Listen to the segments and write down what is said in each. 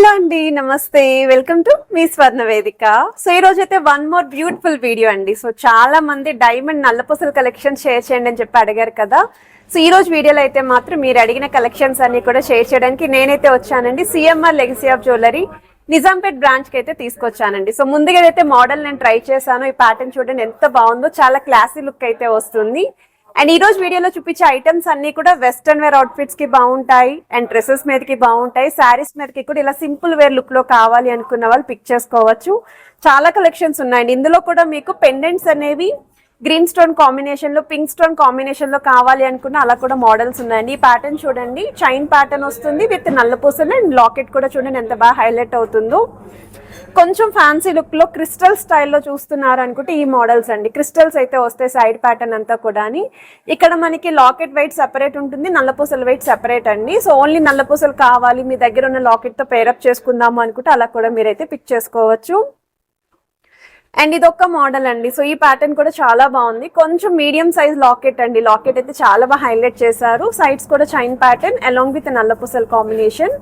Hello అండి, నమస్తే. Welcome to me స్వర్ణ వేదిక. సో ఈ రోజు అయితే వన్ మోర్ బ్యూటిఫుల్ వీడియో అండి. సో చాలా మంది డైమండ్ నల్లపూసల కలెక్షన్ షేర్ చేయండి అని చెప్పి అడిగారు కదా. సో ఈ రోజు వీడియోలో అయితే మాత్రం మీరు అడిగిన కలెక్షన్స్ అన్ని కూడా షేర్ చేయడానికి నేనైతే వచ్చానండి. CMR legacy of jewellery Nizampet branch కి అయితే తీసుకొచ్చానండి. సో ముందుగా అయితే మోడల్ నేను ట్రై చేశాను. ఈ ప్యాటర్న్ చూడండి ఎంత బాగుందో, చాలా క్లాసీ లుక్ అయితే వస్తుంది. అండ్ ఈ రోజు వీడియోలో చూపించే ఐటమ్స్ అన్ని కూడా వెస్టర్న్ వేర్ అవుట్ఫిట్స్ కి బాగుంటాయి, అండ్ డ్రెస్సెస్ మీదకి బాగుంటాయి, శారీస్ మీదకి కూడా ఇలా సింపుల్ వేర్ లుక్ లో కావాలి అనుకున్న వాళ్ళు పిక్ చేసుకోవచ్చు. చాలా కలెక్షన్స్ ఉన్నాయండి. ఇందులో కూడా మీకు పెండెంట్స్ అనేవి గ్రీన్ స్టోన్ కాంబినేషన్ లో, పింక్ స్టోన్ కాంబినేషన్ లో కావాలి అనుకున్న అలా కూడా మోడల్స్ ఉన్నాయండి. ఈ ప్యాటర్న్ చూడండి, చైన్ ప్యాటర్న్ వస్తుంది విత్ నల్ల పూసలు, అండ్ లాకెట్ కూడా చూడండి ఎంత బాగా హైలైట్ అవుతుందో. కొంచెం ఫ్యాన్సీ లుక్ లో క్రిస్టల్ స్టైల్లో చూస్తున్నారు అనుకుంటే ఈ మోడల్స్ అండి. క్రిస్టల్స్ అయితే వస్తాయి సైడ్ ప్యాటర్న్ అంతా కూడా. ఇక్కడ మనకి లాకెట్ వెయిట్ సెపరేట్ ఉంటుంది, నల్లపూసల వెయిట్ సెపరేట్ అండి. సో ఓన్లీ నల్లపూసలు కావాలి, మీ దగ్గర ఉన్న లాకెట్ తో పేరప్ చేసుకుందాము అనుకుంటే అలా కూడా మీరైతే పిక్ చేసుకోవచ్చు. అండ్ ఇది ఒక మోడల్ అండి. సో ఈ ప్యాటర్న్ కూడా చాలా బాగుంది. కొంచెం మీడియం సైజ్ లాకెట్ అండి. లాకెట్ అయితే చాలా బాగా హైలైట్ చేశారు. సైడ్స్ కూడా చైన్ ప్యాటర్న్ అలాంగ్ విత్ నల్లపూసల కాంబినేషన్.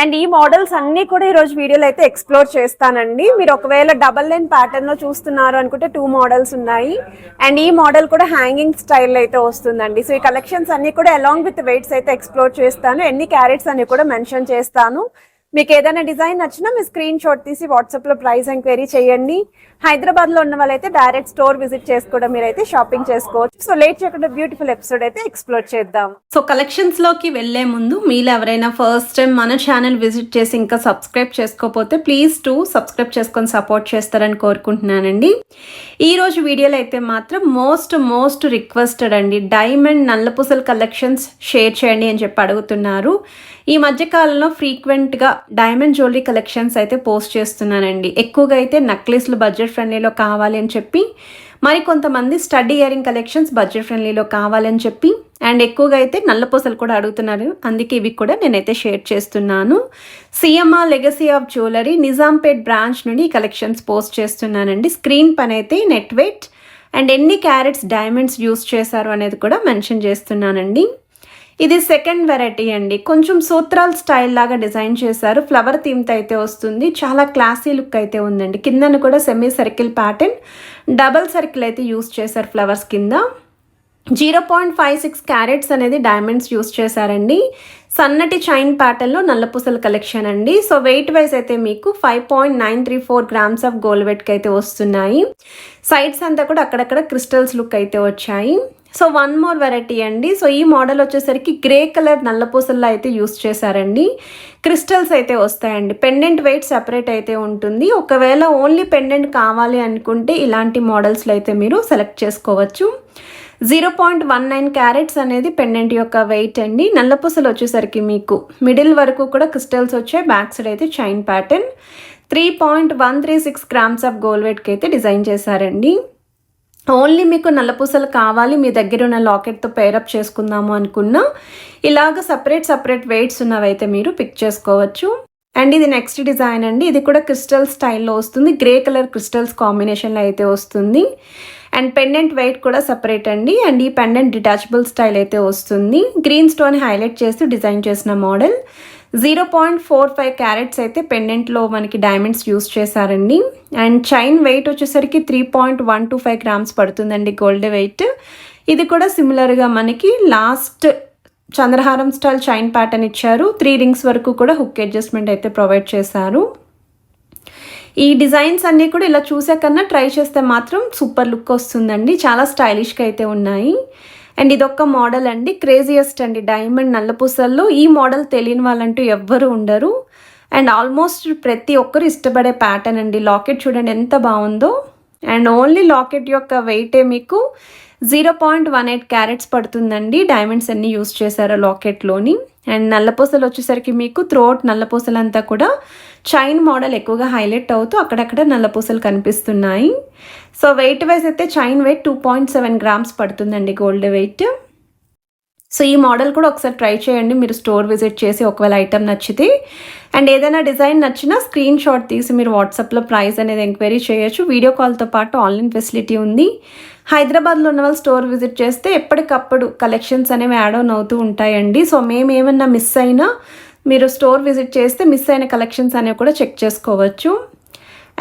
అండ్ ఈ మోడల్స్ అన్ని కూడా ఈ రోజు వీడియోలో అయితే ఎక్స్ప్లోర్ చేస్తానండి. మీరు ఒకవేళ డబల్ లైన్ ప్యాటర్న్ లో చూస్తున్నారు అనుకుంటే 2 మోడల్స్ ఉన్నాయి. అండ్ ఈ మోడల్ కూడా హ్యాంగింగ్ స్టైల్ అయితే వస్తుందండి. సో ఈ కలెక్షన్స్ అన్ని కూడా అలాంగ్ విత్ వెయిట్స్ అయితే ఎక్స్ప్లోర్ చేస్తాను. ఎన్ని క్యారెట్స్ అని కూడా మెన్షన్ చేస్తాను. మీకు ఏదైనా డిజైన్ నచ్చినా మీ స్క్రీన్ షాట్ తీసి వాట్సాప్ లో ప్రైస్ ఎంక్వైరీ చేయండి. హైదరాబాద్ లో ఉన్న వాళ్ళైతే డైరెక్ట్ స్టోర్ విజిట్ చేసి కూడా మీరైతే షాపింగ్ చేసుకోవచ్చు. సో లేట్ చేయకుండా బ్యూటిఫుల్ ఎపిసోడ్ అయితే ఎక్స్ప్లోర్ చేద్దాం. సో కలెక్షన్స్ లోకి వెళ్లే ముందు మీరు ఎవరైనా ఫస్ట్ టైం మన ఛానల్ విజిట్ చేసి ఇంకా సబ్స్క్రైబ్ చేసుకోకపోతే ప్లీజ్ సబ్స్క్రైబ్ చేసుకొని సపోర్ట్ చేస్తారని కోరుకుంటున్నానండి. ఈ రోజు వీడియోలో అయితే మాత్రం మోస్ట్ రిక్వెస్టెడ్ అండి, డైమండ్ నల్లపూసల కలెక్షన్స్ షేర్ చేయండి అని చెప్పి అడుగుతున్నారు. ఈ మధ్యకాలంలో ఫ్రీక్వెంట్గా డైమండ్ జ్యువెలరీ కలెక్షన్స్ అయితే పోస్ట్ చేస్తున్నానండి. ఎక్కువగా అయితే నెక్లెస్లు బడ్జెట్ ఫ్రెండ్లీలో కావాలి అని చెప్పి, మరి కొంతమంది స్టడీ ఇయరింగ్ కలెక్షన్స్ బడ్జెట్ ఫ్రెండ్లీలో కావాలని చెప్పి, అండ్ ఎక్కువగా అయితే నల్లపూసలు కూడా అడుగుతున్నారు. అందుకే ఇవి కూడా నేనైతే షేర్ చేస్తున్నాను. CMR legacy of jewellery Nizampet branch నుండి ఈ కలెక్షన్స్ పోస్ట్ చేస్తున్నానండి. స్క్రీన్ పైన అయితే నెట్ వెయిట్ అండ్ ఎన్ని క్యారెట్స్ డైమండ్స్ యూస్ చేశారు అనేది కూడా మెన్షన్ చేస్తున్నానండి. ఇది సెకండ్ వెరైటీ అండి. కొంచెం సూత్రాల్ స్టైల్ లాగా డిజైన్ చేశారు. ఫ్లవర్ థీమ్తో అయితే వస్తుంది. చాలా క్లాసీ లుక్ అయితే ఉందండి. కిందను కూడా semi circle pattern, double circle అయితే యూస్ చేశారు ఫ్లవర్స్ కింద. 0.56 క్యారెట్స్ అనేది డైమండ్స్ యూస్ చేశారండి. సన్నటి చైన్ ప్యాటర్న్లో నల్లపూసల కలెక్షన్ అండి. సో వెయిట్ వైజ్ అయితే మీకు 5.934 గ్రామ్స్ ఆఫ్ గోల్డ్ వెయిట్కి అయితే వస్తున్నాయి. సైడ్స్ అంతా కూడా అక్కడక్కడ క్రిస్టల్స్ లుక్ అయితే వచ్చాయి. సో వన్ మోర్ వెరైటీ అండి. సో ఈ మోడల్ వచ్చేసరికి గ్రే కలర్ నల్లపూసల్లో అయితే యూస్ చేశారండి. క్రిస్టల్స్ అయితే వస్తాయండి. పెండెంట్ వెయిట్ సెపరేట్ అయితే ఉంటుంది. ఒకవేళ ఓన్లీ పెండెంట్ కావాలి అనుకుంటే ఇలాంటి మోడల్స్లో అయితే మీరు సెలెక్ట్ చేసుకోవచ్చు. 0.19 క్యారెట్స్ అనేది పెండెంట్ యొక్క వెయిట్ అండి. నల్లపూసలు వచ్చేసరికి మీకు మిడిల్ వరకు కూడా క్రిస్టల్స్ వచ్చాయి. బ్యాక్ సైడ్ అయితే chain pattern. 3.136 grams of gold వెయిట్కి అయితే డిజైన్ చేశారండి. ఓన్లీ మీకు నల్లపూసలు కావాలి, మీ దగ్గర ఉన్న లాకెట్తో పేరప్ చేసుకుందాము అనుకున్నా ఇలాగ సపరేట్ వెయిట్స్ ఉన్నవైతే మీరు పిక్ చేసుకోవచ్చు. అండ్ ఇది నెక్స్ట్ డిజైన్ అండి. ఇది కూడా క్రిస్టల్ స్టైల్లో వస్తుంది. గ్రే కలర్ క్రిస్టల్స్ కాంబినేషన్లో అయితే వస్తుంది. అండ్ పెండెంట్ వెయిట్ కూడా సపరేట్ అండి. అండ్ ఈ పెండెంట్ డిటాచబుల్ స్టైల్ అయితే వస్తుంది. గ్రీన్ స్టోన్ హైలైట్ చేసి డిజైన్ చేసిన మోడల్. 0.45 క్యారెట్స్ అయితే పెండెంట్లో మనకి డైమండ్స్ యూస్ చేశారండి. అండ్ చైన్ వెయిట్ వచ్చేసరికి 3.125 గ్రామ్స్ పడుతుందండి గోల్డ్ వెయిట్. ఇది కూడా సిమిలర్గా మనకి లాస్ట్ చంద్రహారం స్టైల్ చైన్ ప్యాటర్న్ ఇచ్చారు. 3 రింగ్స్ వరకు కూడా హుక్ అడ్జస్ట్మెంట్ అయితే ప్రొవైడ్ చేశారు. ఈ డిజైన్స్ అన్నీ కూడా ఇలా చూసే కన్నా ట్రై చేస్తే మాత్రం సూపర్ లుక్ వస్తుందండి. చాలా స్టైలిష్గా అయితే ఉన్నాయి. అండ్ ఇదొక మోడల్ అండి. క్రేజియస్ట్ అండి డైమండ్ నల్లపూసల్లో. ఈ మోడల్ తెలియని వాళ్ళంటూ ఎవ్వరు ఉండరు. అండ్ ఆల్మోస్ట్ ప్రతి ఒక్కరు ఇష్టపడే ప్యాటర్న్ అండి. లాకెట్ చూడండి ఎంత బాగుందో. అండ్ ఓన్లీ లాకెట్ యొక్క వెయిటే మీకు 0.18 క్యారెట్స్ పడుతుందండి. డైమండ్స్ అన్ని యూస్ చేశారు లాకెట్లోని. అండ్ నల్లపూసలు వచ్చేసరికి మీకు త్రోట్ నల్లపూసలంతా కూడా చైన్ మోడల్ ఎక్కువగా హైలైట్ అవుతూ అక్కడక్కడ నల్లపూసలు కనిపిస్తున్నాయి. సో వెయిట్ వైజ్ అయితే చైన్ వెయిట్ 2.7 గ్రామ్స్ పడుతుందండి గోల్డ్ వెయిట్. సో ఈ మోడల్ కూడా ఒకసారి ట్రై చేయండి మీరు స్టోర్ విజిట్ చేసి, ఒకవేళ ఐటమ్ నచ్చితే. అండ్ ఏదైనా డిజైన్ నచ్చినా స్క్రీన్ షాట్ తీసి మీరు వాట్సాప్లో ప్రైస్ అనేది ఎంక్వైరీ చేయొచ్చు. వీడియో కాల్తో పాటు ఆన్లైన్ ఫెసిలిటీ ఉంది. హైదరాబాద్లో ఉన్న వాళ్ళు స్టోర్ విజిట్ చేస్తే ఎప్పటికప్పుడు కలెక్షన్స్ అనేవి యాడ్ ఆన్ అవుతూ ఉంటాయండి. సో మేము ఏమన్నా మిస్ అయినా మీరు స్టోర్ విజిట్ చేస్తే మిస్ అయిన కలెక్షన్స్ అనేవి కూడా చెక్ చేసుకోవచ్చు.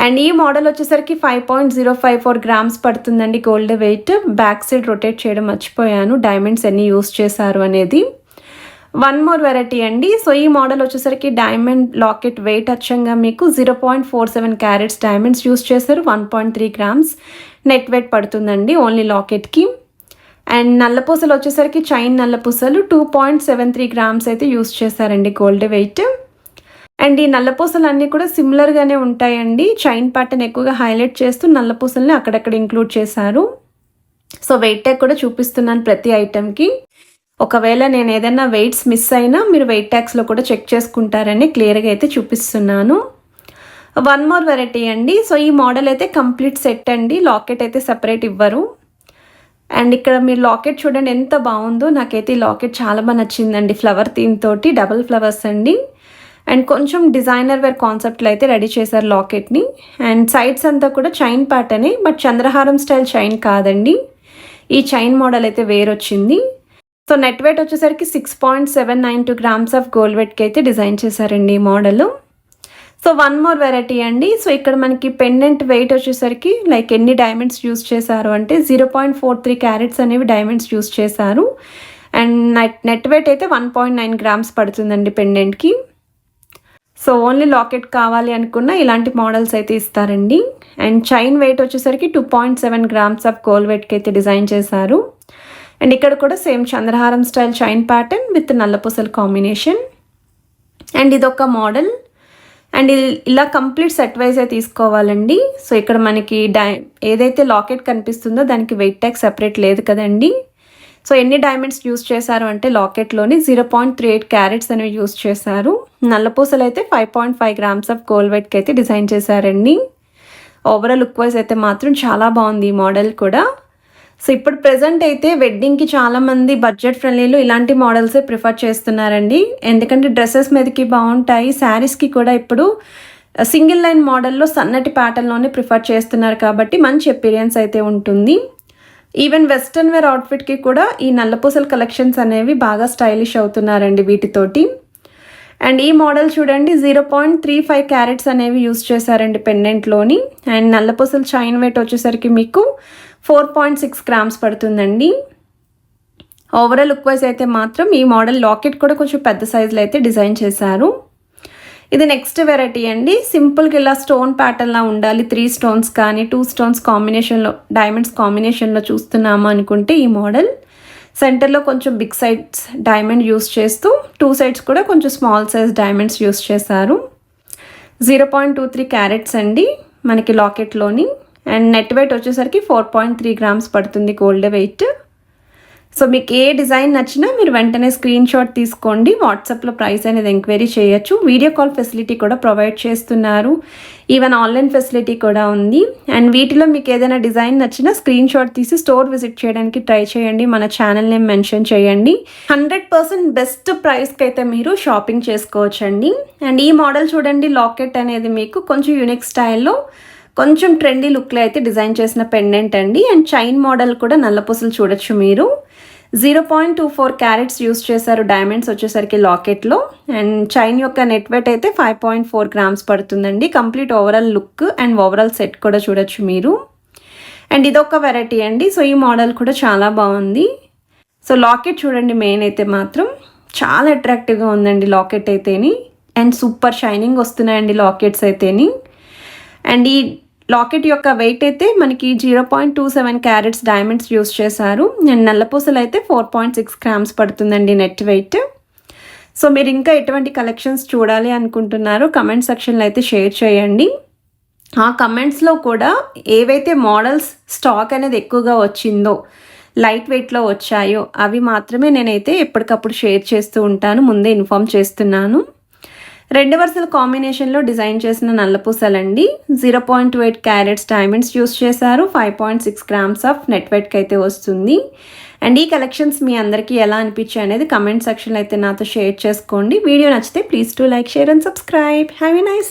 అండ్ ఈ మోడల్ వచ్చేసరికి 5.054 గ్రామ్స్ పడుతుందండి gold weight. Back side rotate చేయడం మర్చిపోయాను, డైమండ్స్ ఎన్ని యూస్ చేశారు అనేది. వన్ మోర్ వెరైటీ అండి. సో ఈ మోడల్ వచ్చేసరికి డైమండ్ లాకెట్ వెయిట్ అచ్చంగా మీకు 0.47 క్యారెట్స్ డైమండ్స్ యూస్ చేశారు. 1.3 గ్రామ్స్ నెట్ వెయిట్ పడుతుందండి ఓన్లీ లాకెట్కి. అండ్ నల్లపూసలు వచ్చేసరికి చైన్ నల్లపూసలు 2.73 గ్రామ్స్ అయితే యూస్ చేశారండి గోల్డ్ వెయిట్. అండ్ ఈ నల్లపూసలు అన్నీ కూడా సిమిలర్గానే ఉంటాయండి. చైన్ ప్యాటర్న్ ఎక్కువగా హైలైట్ చేస్తూ నల్లపూసల్ని అక్కడక్కడ ఇంక్లూడ్ చేశారు. సో వెయిట్ ట్యాగ్ కూడా చూపిస్తున్నాను ప్రతి ఐటెంకి. ఒకవేళ నేను ఏదైనా వెయిట్స్ మిస్ అయినా మీరు వెయిట్ ట్యాగ్స్లో కూడా చెక్ చేసుకుంటారని క్లియర్గా అయితే చూపిస్తున్నాను. వన్ మోర్ వెరైటీ అండి. సో ఈ మోడల్ అయితే కంప్లీట్ సెట్ అండి, లాకెట్ అయితే సెపరేట్ ఇవ్వరు. అండ్ ఇక్కడ మీరు లాకెట్ చూడండి ఎంత బాగుందో. నాకైతే ఈ లాకెట్ చాలా బాగా నచ్చిందండి, ఫ్లవర్ థీమ్ తోటి, డబుల్ ఫ్లవర్స్ అండి. అండ్ కొంచెం డిజైనర్ వేర్ కాన్సెప్ట్లో అయితే రెడీ చేశారు లాకెట్ని. అండ్ సైడ్స్ అంతా కూడా చైన్ ప్యాటర్నే, బట్ చంద్రహారం స్టైల్ చైన్ కాదండి. ఈ చైన్ మోడల్ అయితే వేరొచ్చింది. సో నెట్ వెయిట్ వచ్చేసరికి 6.792 గ్రామ్స్ ఆఫ్ గోల్డ్ వెయిట్కి అయితే డిజైన్ చేశారండి ఈ model. So one more variety అండి. సో ఇక్కడ మనకి పెండెంట్ వెయిట్ వచ్చేసరికి లైక్ ఎన్ని డైమండ్స్ యూస్ చేశారు అంటే 0.43 క్యారెట్స్ అనేవి డైమండ్స్ యూస్ చేశారు. అండ్ నెట్ వెయిట్ అయితే 1.9 గ్రామ్స్ పడుతుందండి పెండెంట్కి. సో ఓన్లీ లాకెట్ కావాలి అనుకున్న ఇలాంటి మోడల్స్ అయితే ఇస్తారండి. అండ్ చైన్ వెయిట్ వచ్చేసరికి 2.7 గ్రామ్స్ ఆఫ్ గోల్డ్ వెయిట్కి అయితే డిజైన్ చేశారు. అండ్ ఇక్కడ కూడా సేమ్ చంద్రహారం స్టైల్ చైన్ ప్యాటర్న్ విత్ నల్లపూసల కాంబినేషన్. అండ్ ఇదొక మోడల్. అండ్ ఇలా కంప్లీట్ సెట్ వైజే తీసుకోవాలండి. సో ఇక్కడ మనకి ఏదైతే లాకెట్ కనిపిస్తుందో దానికి వెయిట్ ట్యాగ్ సెపరేట్ లేదు కదండి. సో ఎన్ని డైమండ్స్ యూస్ చేశారు అంటే లాకెట్లోని 0.38 క్యారెట్స్ అనేవి యూస్ చేశారు. నల్లపూసలు అయితే 5.5 గ్రామ్స్ ఆఫ్ గోల్డ్ వెయిట్కి అయితే డిజైన్ చేశారండి. ఓవరాల్ లుక్ వైజ్ అయితే మాత్రం చాలా బాగుంది ఈ మోడల్ కూడా. సో ఇప్పుడు ప్రెజెంట్ అయితే వెడ్డింగ్కి చాలామంది బడ్జెట్ ఫ్రెండ్లీలో ఇలాంటి మోడల్సే ప్రిఫర్ చేస్తున్నారండి. ఎందుకంటే డ్రెస్సెస్ మీదకి బాగుంటాయి, శారీస్కి కూడా ఇప్పుడు సింగిల్ లైన్ మోడల్లో సన్నటి ప్యాటర్న్లోనే ప్రిఫర్ చేస్తున్నారు కాబట్టి మంచి ఎపీరియన్స్ అయితే ఉంటుంది. ఈవెన్ వెస్ట్రన్ వేర్ అవుట్ఫిట్కి కూడా ఈ నల్లపూసల కలెక్షన్స్ అనేవి బాగా స్టైలిష్ అవుతున్నారండి వీటితోటి. అండ్ ఈ మోడల్ చూడండి 0.35 క్యారెట్స్ అనేవి యూస్ చేశారండి పెండెంట్లోని. అండ్ నల్లపూసల చైన్ వెయిట్ వచ్చేసరికి మీకు 4.6 గ్రామ్స్ పడుతుందండి. ఓవరాల్ లుక్ వైజ్ అయితే మాత్రం ఈ మోడల్ లాకెట్ కూడా కొంచెం పెద్ద సైజులో అయితే డిజైన్ చేశారు. ఇది నెక్స్ట్ వెరైటీ అండి. సింపుల్గా ఇలా స్టోన్ ప్యాటర్న్లా ఉండాలి, 3 స్టోన్స్ కానీ 2 స్టోన్స్ కాంబినేషన్లో డైమండ్స్ కాంబినేషన్లో చూస్తున్నాము అనుకుంటే ఈ మోడల్ సెంటర్లో కొంచెం బిగ్ సైజ్ డైమండ్ యూస్ చేస్తూ 2 సైడ్స్ కూడా కొంచెం స్మాల్ సైజ్ డైమండ్స్ యూస్ చేశారు. 0.23 క్యారెట్స్ అండి మనకి లాకెట్లోని. అండ్ నెట్ వెయిట్ వచ్చేసరికి 4.3 గ్రామ్స్ పడుతుంది గోల్డ్ వెయిట్. సో మీకు ఏ డిజైన్ నచ్చినా మీరు వెంటనే స్క్రీన్ షాట్ తీసుకోండి, వాట్సాప్లో ప్రైస్ అనేది ఎంక్వైరీ చేయొచ్చు. వీడియో కాల్ ఫెసిలిటీ కూడా ప్రొవైడ్ చేస్తున్నారు, ఈవెన్ ఆన్లైన్ ఫెసిలిటీ కూడా ఉంది. అండ్ వీటిలో మీకు ఏదైనా డిజైన్ నచ్చినా స్క్రీన్ షాట్ తీసి స్టోర్ విజిట్ చేయడానికి ట్రై చేయండి, మన ఛానల్ నేమ్ మెన్షన్ చేయండి. 100% బెస్ట్ ప్రైస్కి అయితే మీరు షాపింగ్ చేసుకోవచ్చండి. అండ్ ఈ మోడల్ చూడండి, లాకెట్ అనేది మీకు కొంచెం యూనిక్ స్టైల్లో కొంచెం ట్రెండీ లుక్లో అయితే డిజైన్ చేసిన పెండెంట్ అండి. అండ్ చైన్ మోడల్ కూడా నల్లపూసలు చూడొచ్చు మీరు. 0.24 క్యారెట్స్ యూస్ చేశారు డైమండ్స్ వచ్చేసరికి లాకెట్లో. అండ్ చైన్ యొక్క నెట్ వెయిట్ అయితే 5.4 గ్రామ్స్ పడుతుందండి. Complete overall look and overall set కూడా చూడొచ్చు మీరు. అండ్ ఇదొక వెరైటీ అండి. సో ఈ మోడల్ కూడా చాలా బాగుంది. సో లాకెట్ చూడండి, మెయిన్ అయితే మాత్రం చాలా అట్రాక్టివ్గా ఉందండి లాకెట్ అయితేని. అండ్ సూపర్ షైనింగ్ వస్తున్నాయండి లాకెట్స్ అయితేని. అండ్ ఈ లాకెట్ యొక్క వెయిట్ అయితే మనకి 0.27 క్యారెట్స్ డైమండ్స్ యూస్ చేశారు. అండ్ నల్లపూసలు అయితే 4.6 గ్రామ్స్ పడుతుందండి నెట్ వెయిట్. సో మీరు ఇంకా ఎటువంటి కలెక్షన్స్ చూడాలి అనుకుంటున్నారో కమెంట్ సెక్షన్లో అయితే షేర్ చేయండి. ఆ కమెంట్స్లో కూడా ఏవైతే మోడల్స్ స్టాక్ అనేది ఎక్కువగా వచ్చిందో, లైట్ వెయిట్లో వచ్చాయో అవి మాత్రమే నేనైతే ఎప్పటికప్పుడు షేర్ చేస్తూ ఉంటాను, ముందే ఇన్ఫామ్ చేస్తున్నాను. 2 వరుసల కాంబినేషన్లో డిజైన్ చేసిన నల్లపూసలండి. 0.28 క్యారెట్స్ డైమండ్స్ యూస్ చేశారు. 5.6 గ్రామ్స్ ఆఫ్ నెట్ వెయిట్కి అయితే వస్తుంది. అండ్ ఈ కలెక్షన్స్ మీ అందరికీ ఎలా అనిపించాయి అనేది కమెంట్ సెక్షన్లో అయితే నాతో షేర్ చేసుకోండి. వీడియో నచ్చితే please to like, share and subscribe. Have a nice day.